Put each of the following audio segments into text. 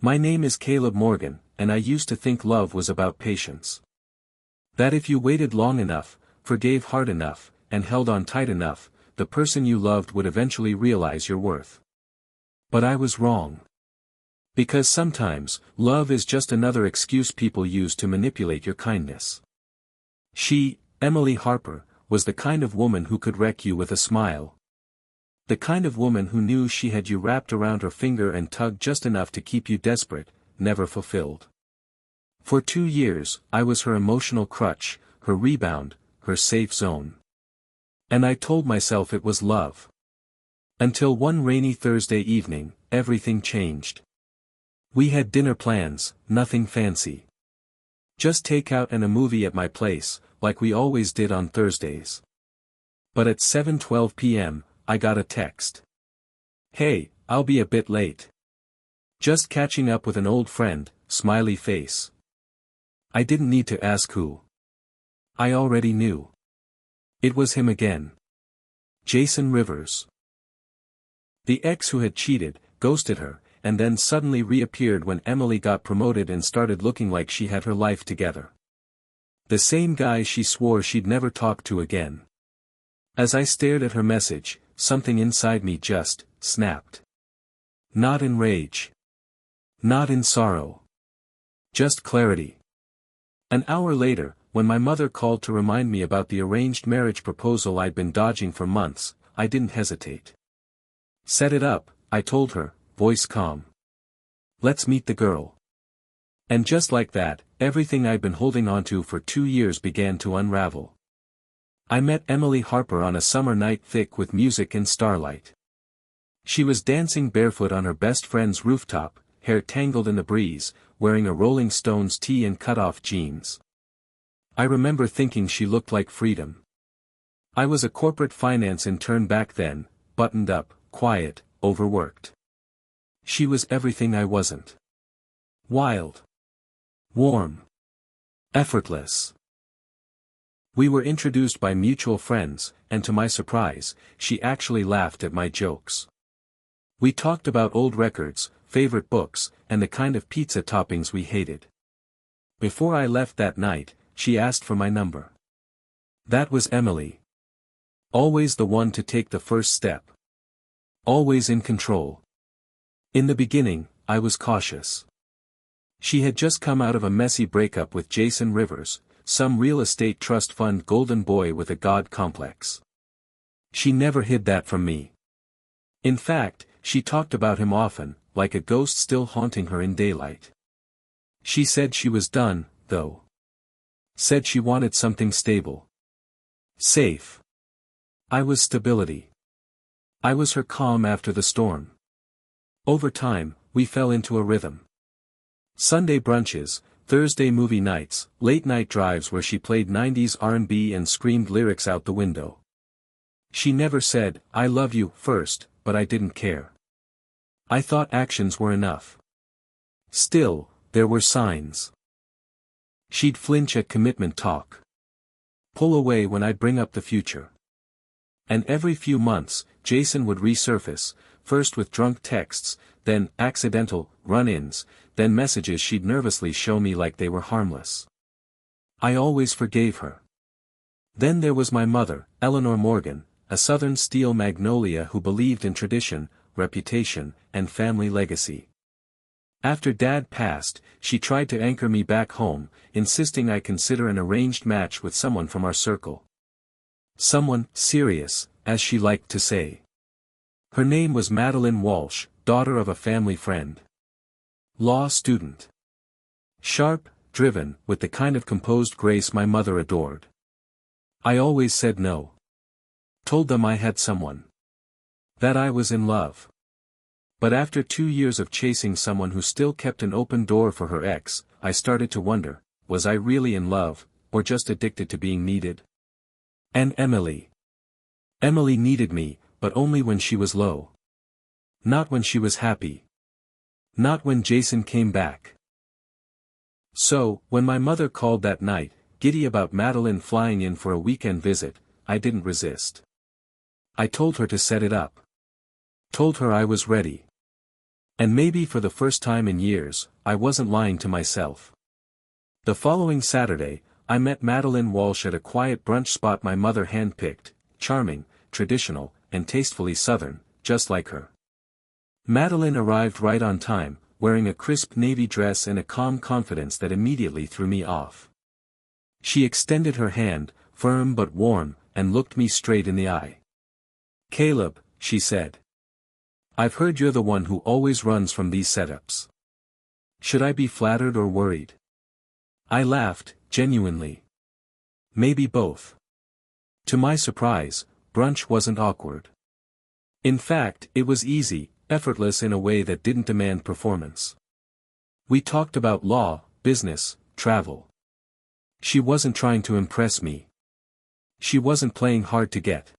My name is Caleb Morgan, and I used to think love was about patience. That if you waited long enough, forgave hard enough, and held on tight enough, the person you loved would eventually realize your worth. But I was wrong. Because sometimes, love is just another excuse people use to manipulate your kindness. She, Emily Harper, was the kind of woman who could wreck you with a smile. The kind of woman who knew she had you wrapped around her finger and tugged just enough to keep you desperate, never fulfilled. For 2 years, I was her emotional crutch, her rebound, her safe zone. And I told myself it was love. Until one rainy Thursday evening, everything changed. We had dinner plans, nothing fancy. Just takeout and a movie at my place, like we always did on Thursdays. But at 7:12 p.m., I got a text. "Hey, I'll be a bit late. Just catching up with an old friend," smiley face. I didn't need to ask who. I already knew. It was him again. Jason Rivers. The ex who had cheated, ghosted her, and then suddenly reappeared when Emily got promoted and started looking like she had her life together. The same guy she swore she'd never talk to again. As I stared at her message, something inside me just snapped. Not in rage. Not in sorrow. Just clarity. An hour later, when my mother called to remind me about the arranged marriage proposal I'd been dodging for months, I didn't hesitate. "Set it up," I told her, voice calm. "Let's meet the girl." And just like that, everything I'd been holding onto for 2 years began to unravel. I met Emily Harper on a summer night thick with music and starlight. She was dancing barefoot on her best friend's rooftop, hair tangled in the breeze, wearing a Rolling Stones tee and cut-off jeans. I remember thinking she looked like freedom. I was a corporate finance intern back then, buttoned up, quiet, overworked. She was everything I wasn't. Wild. Warm. Effortless. We were introduced by mutual friends, and to my surprise, she actually laughed at my jokes. We talked about old records, favorite books, and the kind of pizza toppings we hated. Before I left that night, she asked for my number. That was Emily. Always the one to take the first step. Always in control. In the beginning, I was cautious. She had just come out of a messy breakup with Jason Rivers, some real estate trust fund golden boy with a god complex. She never hid that from me. In fact, she talked about him often, like a ghost still haunting her in daylight. She said she was done, though. Said she wanted something stable. Safe. I was stability. I was her calm after the storm. Over time, we fell into a rhythm. Sunday brunches, Thursday movie nights, late-night drives where she played 90s R&B and screamed lyrics out the window. She never said, "I love you," first, but I didn't care. I thought actions were enough. Still, there were signs. She'd flinch at commitment talk. Pull away when I'd bring up the future. And every few months, Jason would resurface, first with drunk texts, then accidental run-ins, then messages she'd nervously show me like they were harmless. I always forgave her. Then there was my mother, Eleanor Morgan, a Southern steel magnolia who believed in tradition, reputation, and family legacy. After Dad passed, she tried to anchor me back home, insisting I consider an arranged match with someone from our circle. Someone serious, as she liked to say. Her name was Madeline Walsh, daughter of a family friend. Law student. Sharp, driven, with the kind of composed grace my mother adored. I always said no. Told them I had someone. That I was in love. But after 2 years of chasing someone who still kept an open door for her ex, I started to wonder, was I really in love, or just addicted to being needed? And Emily. Emily needed me, but only when she was low. Not when she was happy. Not when Jason came back. So, when my mother called that night, giddy about Madeline flying in for a weekend visit, I didn't resist. I told her to set it up. Told her I was ready. And maybe for the first time in years, I wasn't lying to myself. The following Saturday, I met Madeline Walsh at a quiet brunch spot my mother handpicked, charming, traditional, and tastefully southern, just like her. Madeline arrived right on time, wearing a crisp navy dress and a calm confidence that immediately threw me off. She extended her hand, firm but warm, and looked me straight in the eye. "Caleb," she said. "I've heard you're the one who always runs from these setups. Should I be flattered or worried?" I laughed, genuinely. Maybe both. To my surprise, brunch wasn't awkward. In fact, it was easy, effortless in a way that didn't demand performance. We talked about law, business, travel. She wasn't trying to impress me. She wasn't playing hard to get.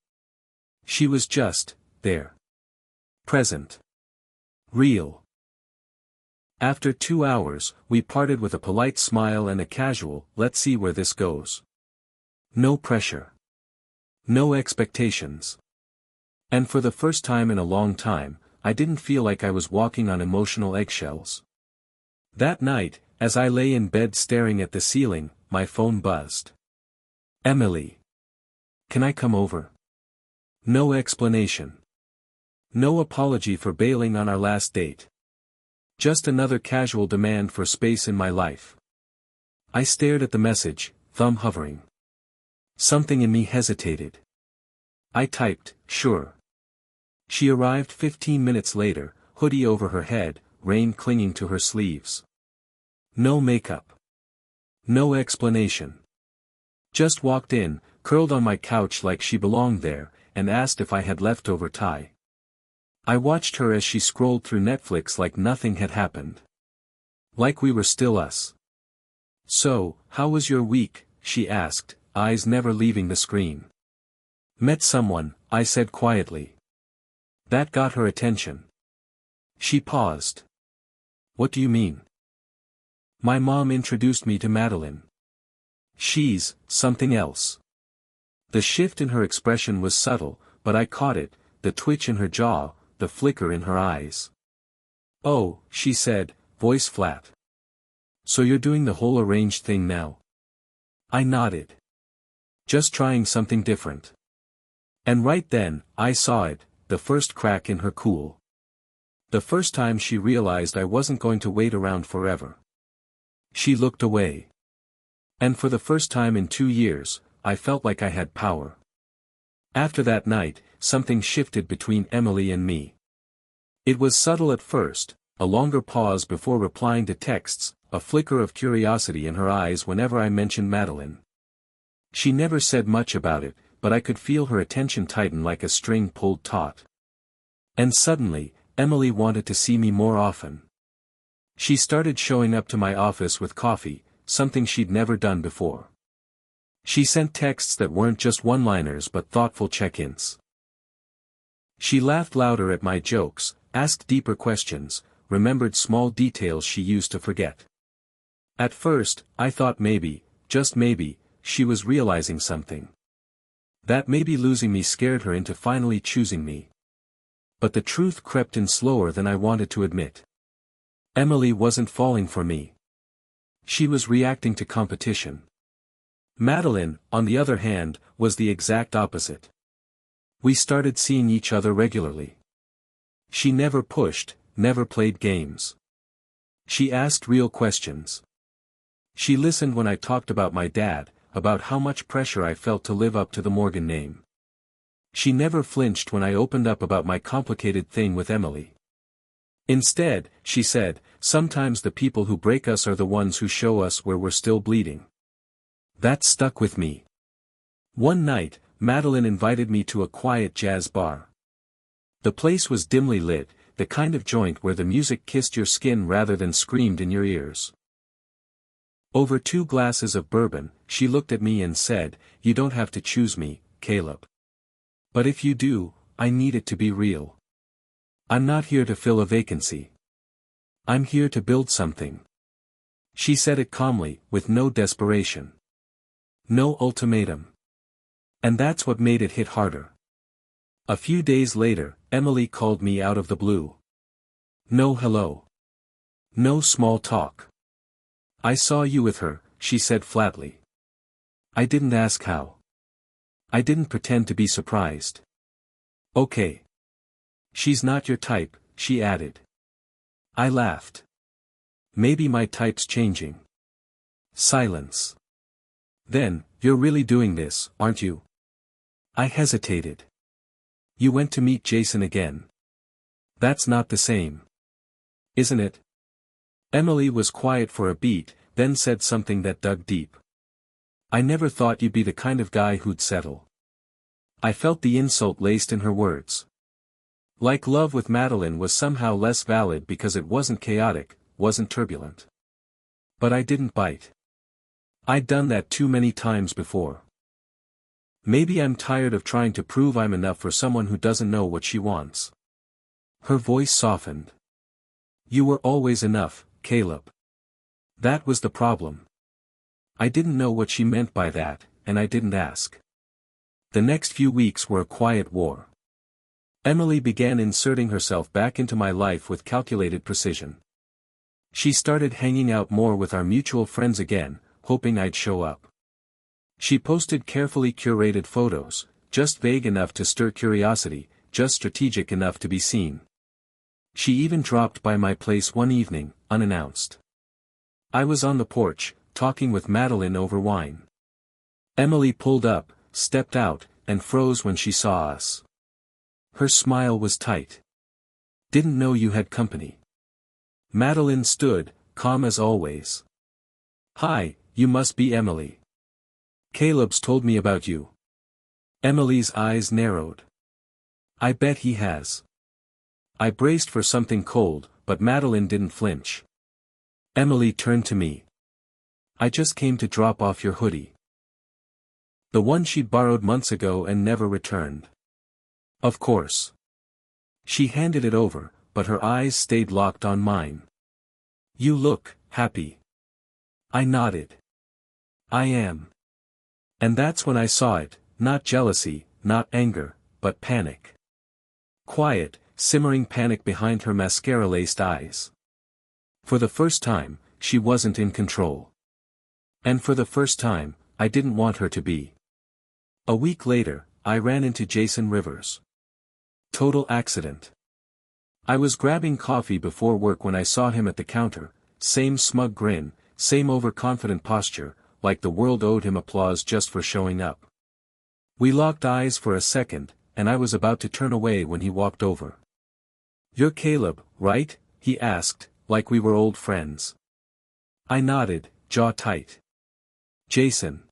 She was just there. Present. Real. After 2 hours, we parted with a polite smile and a casual, "Let's see where this goes." No pressure. No expectations. And for the first time in a long time, I didn't feel like I was walking on emotional eggshells. That night, as I lay in bed staring at the ceiling, my phone buzzed. "Emily. Can I come over?" No explanation. No apology for bailing on our last date. Just another casual demand for space in my life. I stared at the message, thumb hovering. Something in me hesitated. I typed, "Sure." She arrived 15 minutes later, hoodie over her head, rain clinging to her sleeves. No makeup. No explanation. Just walked in, curled on my couch like she belonged there, and asked if I had leftover Thai. I watched her as she scrolled through Netflix like nothing had happened. Like we were still us. "So, how was your week?" she asked, eyes never leaving the screen. "Met someone," I said quietly. That got her attention. She paused. "What do you mean?" "My mom introduced me to Madeline. She's something else." The shift in her expression was subtle, but I caught it, the twitch in her jaw, the flicker in her eyes. "Oh," she said, voice flat. "So you're doing the whole arranged thing now?" I nodded. "Just trying something different." And right then, I saw it, the first crack in her cool. The first time she realized I wasn't going to wait around forever. She looked away. And for the first time in 2 years, I felt like I had power. After that night, something shifted between Emily and me. It was subtle at first, a longer pause before replying to texts, a flicker of curiosity in her eyes whenever I mentioned Madeline. She never said much about it, but I could feel her attention tighten like a string pulled taut. And suddenly, Emily wanted to see me more often. She started showing up to my office with coffee, something she'd never done before. She sent texts that weren't just one-liners but thoughtful check-ins. She laughed louder at my jokes, asked deeper questions, remembered small details she used to forget. At first, I thought maybe, just maybe, she was realizing something. That maybe losing me scared her into finally choosing me. But the truth crept in slower than I wanted to admit. Emily wasn't falling for me. She was reacting to competition. Madeline, on the other hand, was the exact opposite. We started seeing each other regularly. She never pushed, never played games. She asked real questions. She listened when I talked about my dad, about how much pressure I felt to live up to the Morgan name. She never flinched when I opened up about my complicated thing with Emily. Instead, she said, "Sometimes the people who break us are the ones who show us where we're still bleeding." That stuck with me. One night, Madeline invited me to a quiet jazz bar. The place was dimly lit, the kind of joint where the music kissed your skin rather than screamed in your ears. Over 2 glasses of bourbon, she looked at me and said, "You don't have to choose me, Caleb. But if you do, I need it to be real. I'm not here to fill a vacancy. I'm here to build something." She said it calmly, with no desperation. No ultimatum. And that's what made it hit harder. A few days later, Emily called me out of the blue. No hello. No small talk. I saw you with her, she said flatly. I didn't ask how. I didn't pretend to be surprised. Okay. She's not your type, she added. I laughed. Maybe my type's changing. Silence. Then, you're really doing this, aren't you? I hesitated. You went to meet Jason again. That's not the same. Isn't it? Emily was quiet for a beat, then said something that dug deep. I never thought you'd be the kind of guy who'd settle. I felt the insult laced in her words. Like love with Madeline was somehow less valid because it wasn't chaotic, wasn't turbulent. But I didn't bite. I'd done that too many times before. Maybe I'm tired of trying to prove I'm enough for someone who doesn't know what she wants. Her voice softened. You were always enough, Caleb. That was the problem. I didn't know what she meant by that, and I didn't ask. The next few weeks were a quiet war. Emily began inserting herself back into my life with calculated precision. She started hanging out more with our mutual friends again, hoping I'd show up. She posted carefully curated photos, just vague enough to stir curiosity, just strategic enough to be seen. She even dropped by my place one evening, unannounced. I was on the porch, talking with Madeline over wine. Emily pulled up, stepped out, and froze when she saw us. Her smile was tight. Didn't know you had company. Madeline stood, calm as always. Hi, you must be Emily. Caleb's told me about you. Emily's eyes narrowed. I bet he has. I braced for something cold, but Madeline didn't flinch. Emily turned to me. I just came to drop off your hoodie. The one she'd borrowed months ago and never returned. Of course. She handed it over, but her eyes stayed locked on mine. You look happy. I nodded. I am. And that's when I saw it, not jealousy, not anger, but panic. Quiet, simmering panic behind her mascara-laced eyes. For the first time, she wasn't in control. And for the first time, I didn't want her to be. A week later, I ran into Jason Rivers. Total accident. I was grabbing coffee before work when I saw him at the counter, same smug grin, same overconfident posture, like the world owed him applause just for showing up. We locked eyes for a second, and I was about to turn away when he walked over. You're Caleb, right? He asked, like we were old friends. I nodded, jaw tight. Jason.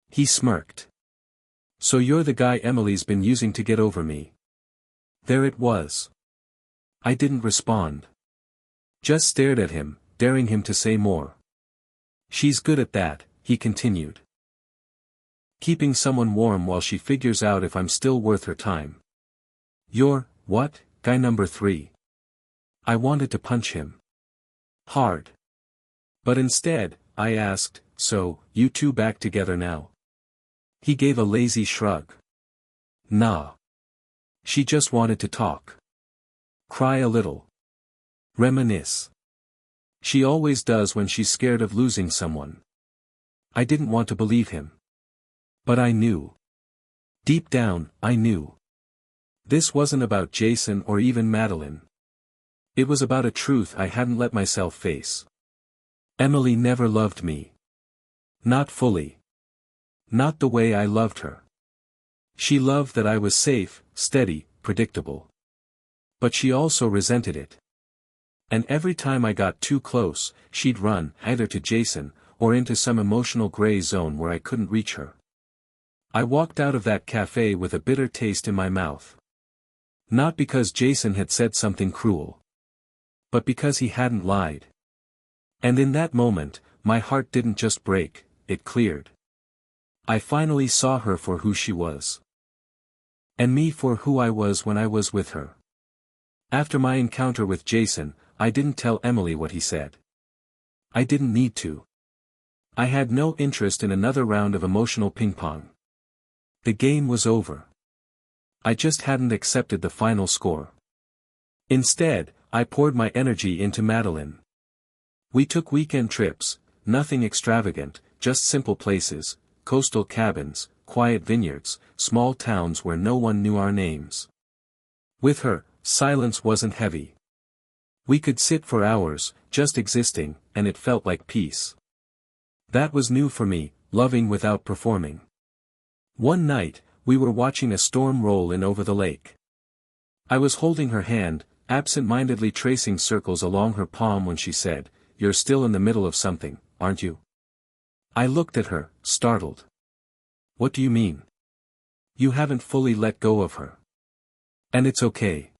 He smirked. So you're the guy Emily's been using to get over me. There it was. I didn't respond. Just stared at him, daring him to say more. She's good at that, he continued. Keeping someone warm while she figures out if I'm still worth her time. You're, what, guy number 3? I wanted to punch him. Hard. But instead, I asked, so, you two back together now? He gave a lazy shrug. Nah. She just wanted to talk. Cry a little. Reminisce. She always does when she's scared of losing someone. I didn't want to believe him. But I knew. Deep down, I knew. This wasn't about Jason or even Madeline. It was about a truth I hadn't let myself face. Emily never loved me. Not fully. Not the way I loved her. She loved that I was safe, steady, predictable. But she also resented it. And every time I got too close, she'd run, either to Jason, or into some emotional gray zone where I couldn't reach her. I walked out of that cafe with a bitter taste in my mouth. Not because Jason had said something cruel. But because he hadn't lied. And in that moment, my heart didn't just break, it cleared. I finally saw her for who she was. And me for who I was when I was with her. After my encounter with Jason, I didn't tell Emily what he said. I didn't need to. I had no interest in another round of emotional ping-pong. The game was over. I just hadn't accepted the final score. Instead, I poured my energy into Madeline. We took weekend trips, nothing extravagant, just simple places, coastal cabins, quiet vineyards, small towns where no one knew our names. With her, silence wasn't heavy. We could sit for hours, just existing, and it felt like peace. That was new for me, loving without performing. One night, we were watching a storm roll in over the lake. I was holding her hand, absent-mindedly tracing circles along her palm when she said, "You're still in the middle of something, aren't you?" I looked at her, startled. "What do you mean?" "You haven't fully let go of her. And it's okay.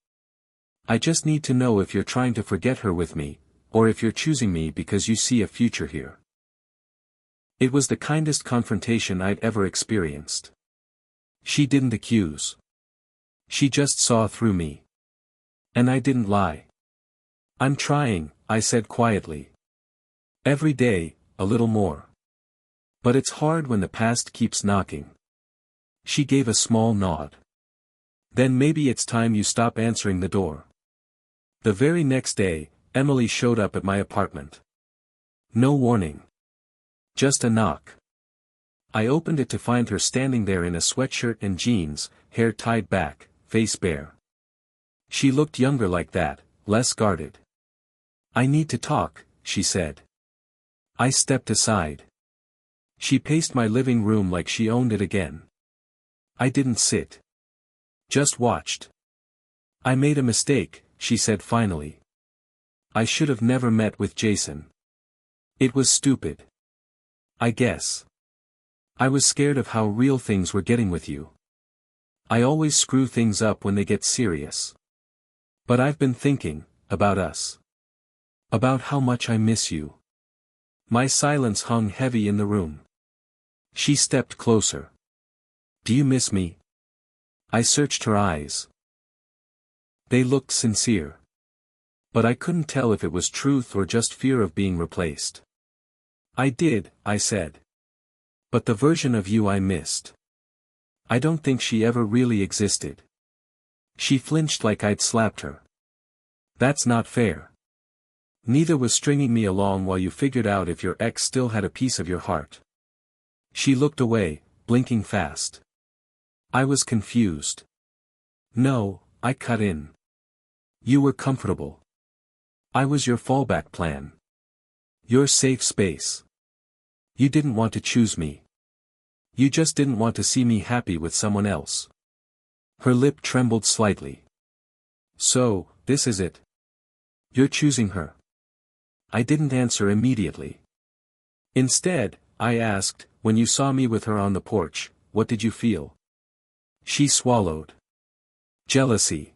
I just need to know if you're trying to forget her with me, or if you're choosing me because you see a future here." It was the kindest confrontation I'd ever experienced. She didn't accuse. She just saw through me. And I didn't lie. "I'm trying," I said quietly. "Every day, a little more. But it's hard when the past keeps knocking." She gave a small nod. "Then maybe it's time you stop answering the door." The very next day, Emily showed up at my apartment. No warning. Just a knock. I opened it to find her standing there in a sweatshirt and jeans, hair tied back, face bare. She looked younger like that, less guarded. "I need to talk," she said. I stepped aside. She paced my living room like she owned it again. I didn't sit. Just watched. "I made a mistake," she said finally. "I should have never met with Jason. It was stupid. I guess. I was scared of how real things were getting with you. I always screw things up when they get serious. But I've been thinking, about us. About how much I miss you." My silence hung heavy in the room. She stepped closer. "Do you miss me?" I searched her eyes. They looked sincere. But I couldn't tell if it was truth or just fear of being replaced. "I did," I said. "But the version of you I missed. I don't think she ever really existed." She flinched like I'd slapped her. "That's not fair. Neither was stringing me along while you figured out if your ex still had a piece of your heart." She looked away, blinking fast. I was confused. "No," I cut in. "You were comfortable. I was your fallback plan. Your safe space. You didn't want to choose me. You just didn't want to see me happy with someone else." Her lip trembled slightly. "So, this is it. You're choosing her." I didn't answer immediately. Instead, I asked, "When you saw me with her on the porch, what did you feel?" She swallowed. "Jealousy.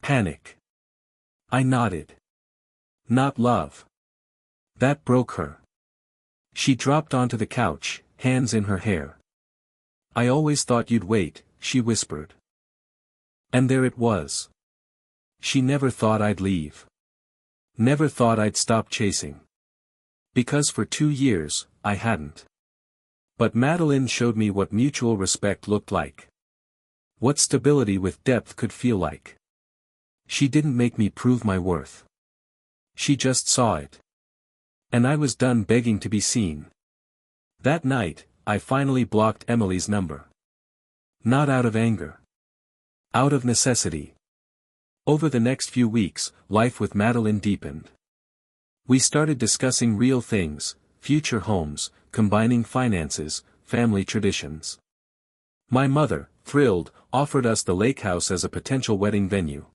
Panic." I nodded. "Not love." That broke her. She dropped onto the couch, hands in her hair. "I always thought you'd wait," she whispered. And there it was. She never thought I'd leave. Never thought I'd stop chasing. Because for 2 years, I hadn't. But Madeline showed me what mutual respect looked like. What stability with depth could feel like. She didn't make me prove my worth. She just saw it. And I was done begging to be seen. That night, I finally blocked Emily's number. Not out of anger. Out of necessity. Over the next few weeks, life with Madeline deepened. We started discussing real things, future homes, combining finances, family traditions. My mother, thrilled, offered us the lake house as a potential wedding venue.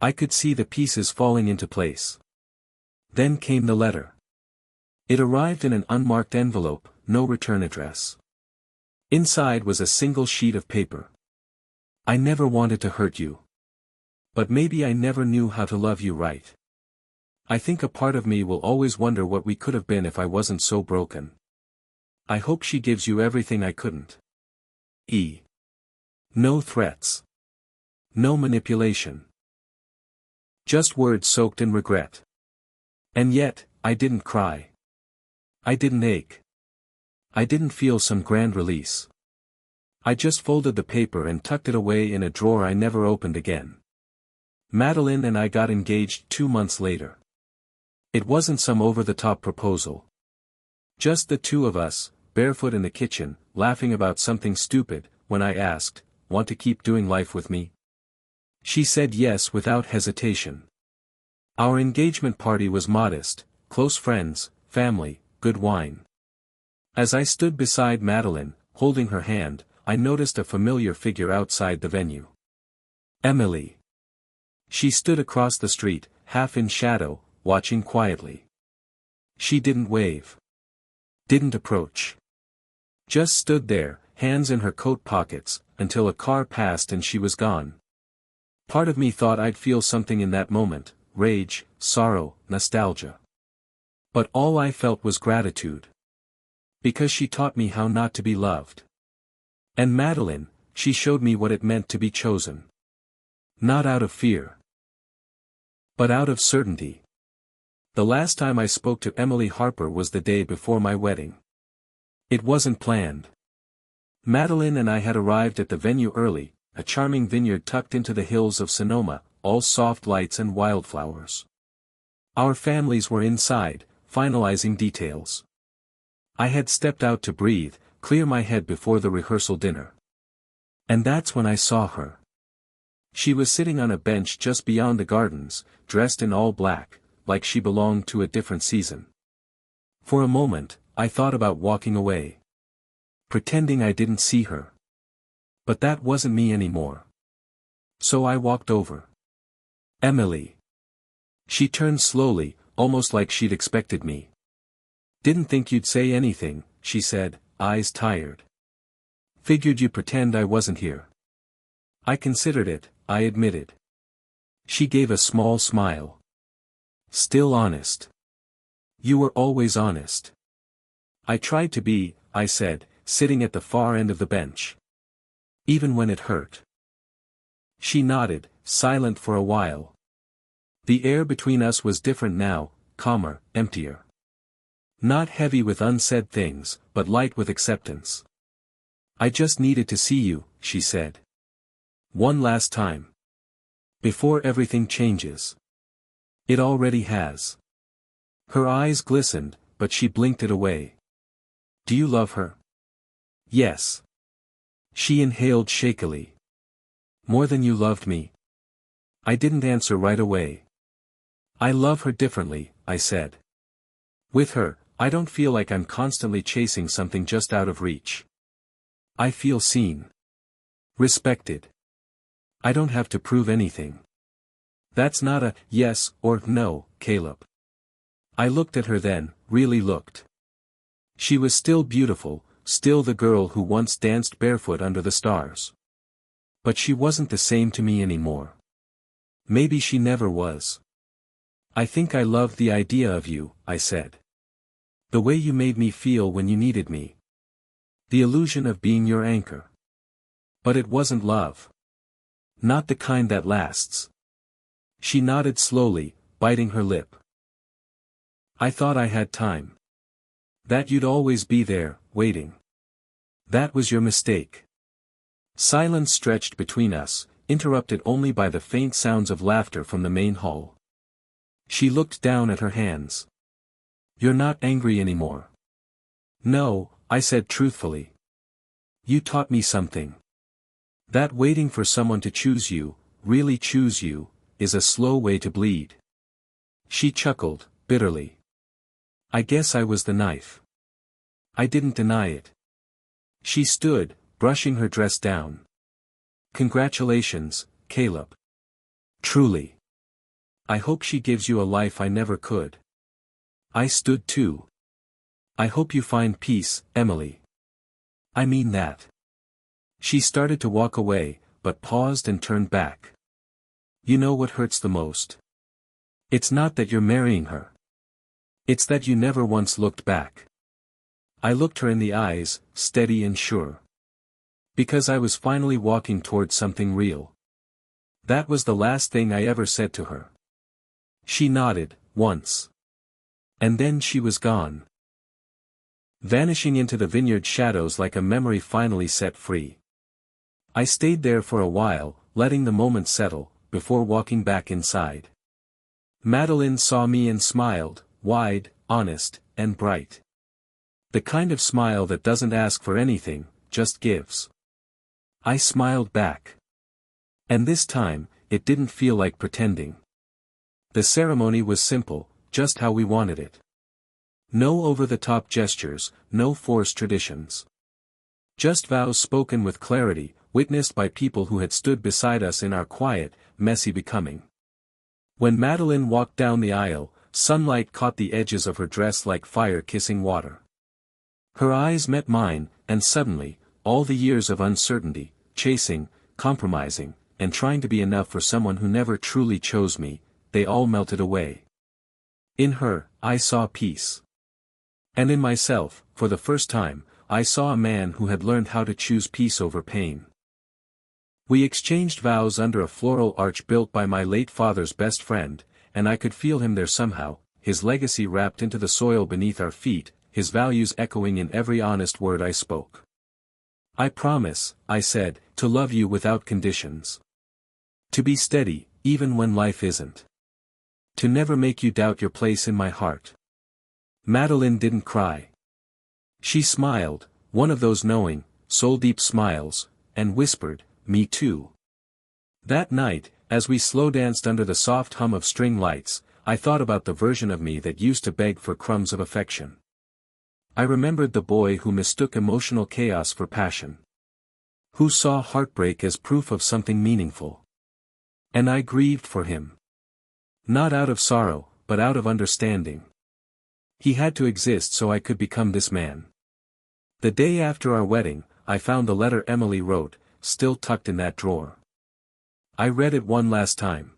I could see the pieces falling into place. Then came the letter. It arrived in an unmarked envelope, no return address. Inside was a single sheet of paper. "I never wanted to hurt you. But maybe I never knew how to love you right. I think a part of me will always wonder what we could have been if I wasn't so broken. I hope she gives you everything I couldn't. E. No threats. No manipulation. Just words soaked in regret. And yet, I didn't cry. I didn't ache. I didn't feel some grand release. I just folded the paper and tucked it away in a drawer I never opened again. Madeline and I got engaged 2 months later. It wasn't some over-the-top proposal. Just the two of us, barefoot in the kitchen, laughing about something stupid. When I asked, "Want to keep doing life with me?" she said yes without hesitation. Our engagement party was modest, close friends, family, good wine. As I stood beside Madeline, holding her hand, I noticed a familiar figure outside the venue. Emily. She stood across the street, half in shadow, watching quietly. She didn't wave. Didn't approach. Just stood there, hands in her coat pockets, until a car passed and she was gone. Part of me thought I'd feel something in that moment, rage, sorrow, nostalgia. But all I felt was gratitude. Because she taught me how not to be loved. And Madeline, she showed me what it meant to be chosen. Not out of fear, but out of certainty. The last time I spoke to Emily Harper was the day before my wedding. It wasn't planned. Madeline and I had arrived at the venue early, a charming vineyard tucked into the hills of Sonoma, all soft lights and wildflowers. Our families were inside, finalizing details. I had stepped out to breathe, clear my head before the rehearsal dinner. And that's when I saw her. She was sitting on a bench just beyond the gardens, dressed in all black, like she belonged to a different season. For a moment, I thought about walking away. Pretending I didn't see her. But that wasn't me anymore. So I walked over. Emily. She turned slowly, almost like she'd expected me. "Didn't think you'd say anything," she said, eyes tired. "Figured you'd pretend I wasn't here." "I considered it," I admitted. She gave a small smile. "Still honest. You were always honest." "I tried to be," I said, sitting at the far end of the bench. "Even when it hurt." She nodded, silent for a while. The air between us was different now, calmer, emptier. Not heavy with unsaid things, but light with acceptance. "I just needed to see you," she said. "One last time. Before everything changes." "It already has." Her eyes glistened, but she blinked it away. "Do you love her?" "Yes." She inhaled shakily. "More than you loved me?" I didn't answer right away. "I love her differently," I said. "With her, I don't feel like I'm constantly chasing something just out of reach. I feel seen. Respected. I don't have to prove anything." "That's not a yes or no, Caleb." I looked at her then, really looked. She was still beautiful, still the girl who once danced barefoot under the stars. But she wasn't the same to me anymore. Maybe she never was. "I think I loved the idea of you," I said. "The way you made me feel when you needed me. The illusion of being your anchor." But it wasn't love. Not the kind that lasts. She nodded slowly, biting her lip. "I thought I had time. That you'd always be there, waiting. That was your mistake." Silence stretched between us, interrupted only by the faint sounds of laughter from the main hall. She looked down at her hands. "You're not angry anymore." "No," I said truthfully. "You taught me something. That waiting for someone to choose you, really choose you, is a slow way to bleed." She chuckled, bitterly. "I guess I was the knife." I didn't deny it. She stood, brushing her dress down. "Congratulations, Caleb. Truly. I hope she gives you a life I never could." I stood too. "I hope you find peace, Emily. I mean that." She started to walk away, but paused and turned back. "You know what hurts the most? It's not that you're marrying her. It's that you never once looked back." I looked her in the eyes, steady and sure. Because I was finally walking towards something real. That was the last thing I ever said to her. She nodded, once. And then she was gone. Vanishing into the vineyard shadows like a memory finally set free. I stayed there for a while, letting the moment settle, before walking back inside. Madeline saw me and smiled, wide, honest, and bright. The kind of smile that doesn't ask for anything, just gives. I smiled back. And this time, it didn't feel like pretending. The ceremony was simple, just how we wanted it. No over-the-top gestures, no forced traditions. Just vows spoken with clarity, witnessed by people who had stood beside us in our quiet, messy becoming. When Madeline walked down the aisle, sunlight caught the edges of her dress like fire kissing water. Her eyes met mine, and suddenly, all the years of uncertainty, chasing, compromising, and trying to be enough for someone who never truly chose me, they all melted away. In her, I saw peace. And in myself, for the first time, I saw a man who had learned how to choose peace over pain. We exchanged vows under a floral arch built by my late father's best friend, and I could feel him there somehow, his legacy wrapped into the soil beneath our feet, his values echoing in every honest word I spoke. I promise, I said, to love you without conditions. To be steady, even when life isn't. To never make you doubt your place in my heart. Madeline didn't cry. She smiled, one of those knowing, soul-deep smiles, and whispered, "Me too." That night, as we slow-danced under the soft hum of string lights, I thought about the version of me that used to beg for crumbs of affection. I remembered the boy who mistook emotional chaos for passion. Who saw heartbreak as proof of something meaningful. And I grieved for him. Not out of sorrow, but out of understanding. He had to exist so I could become this man. The day after our wedding, I found the letter Emily wrote, still tucked in that drawer. I read it one last time.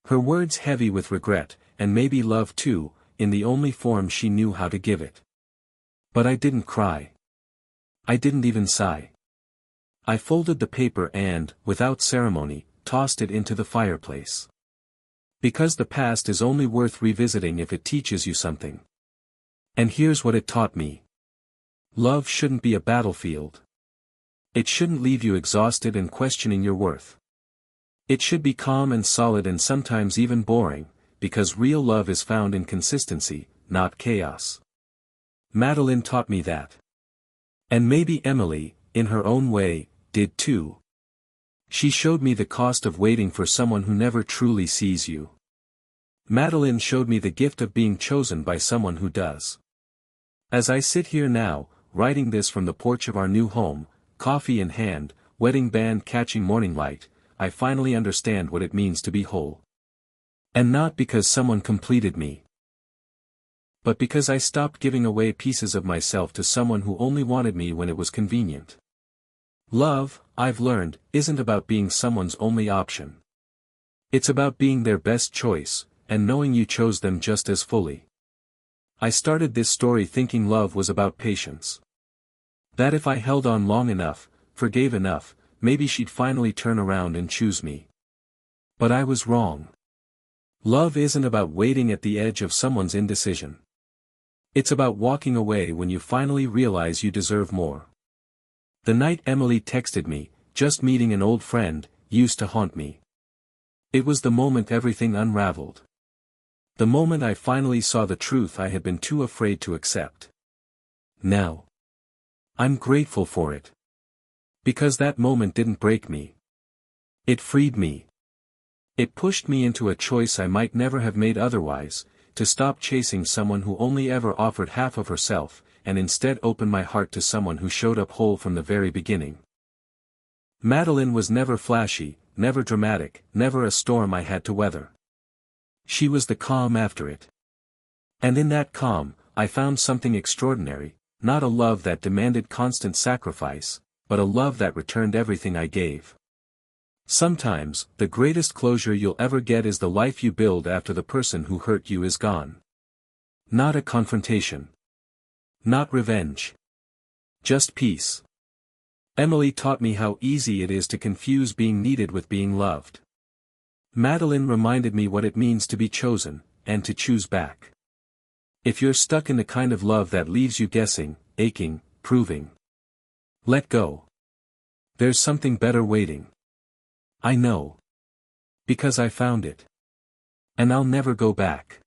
Her words heavy with regret, and maybe love too, in the only form she knew how to give it. But I didn't cry. I didn't even sigh. I folded the paper and, without ceremony, tossed it into the fireplace. Because the past is only worth revisiting if it teaches you something. And here's what it taught me. Love shouldn't be a battlefield. It shouldn't leave you exhausted and questioning your worth. It should be calm and solid and sometimes even boring, because real love is found in consistency, not chaos. Madeline taught me that. And maybe Emily, in her own way, did too. She showed me the cost of waiting for someone who never truly sees you. Madeline showed me the gift of being chosen by someone who does. As I sit here now, writing this from the porch of our new home, coffee in hand, wedding band catching morning light, I finally understand what it means to be whole. And not because someone completed me. But because I stopped giving away pieces of myself to someone who only wanted me when it was convenient. Love, I've learned, isn't about being someone's only option. It's about being their best choice, and knowing you chose them just as fully. I started this story thinking love was about patience. That if I held on long enough, forgave enough, maybe she'd finally turn around and choose me. But I was wrong. Love isn't about waiting at the edge of someone's indecision. It's about walking away when you finally realize you deserve more. The night Emily texted me, just meeting an old friend, used to haunt me. It was the moment everything unraveled. The moment I finally saw the truth I had been too afraid to accept. Now, I'm grateful for it. Because that moment didn't break me. It freed me. It pushed me into a choice I might never have made otherwise, to stop chasing someone who only ever offered half of herself, and instead open my heart to someone who showed up whole from the very beginning. Madeline was never flashy, never dramatic, never a storm I had to weather. She was the calm after it. And in that calm, I found something extraordinary, not a love that demanded constant sacrifice, but a love that returned everything I gave. Sometimes, the greatest closure you'll ever get is the life you build after the person who hurt you is gone. Not a confrontation. Not revenge. Just peace. Emily taught me how easy it is to confuse being needed with being loved. Madeline reminded me what it means to be chosen, and to choose back. If you're stuck in the kind of love that leaves you guessing, aching, proving, let go. There's something better waiting. I know. Because I found it. And I'll never go back.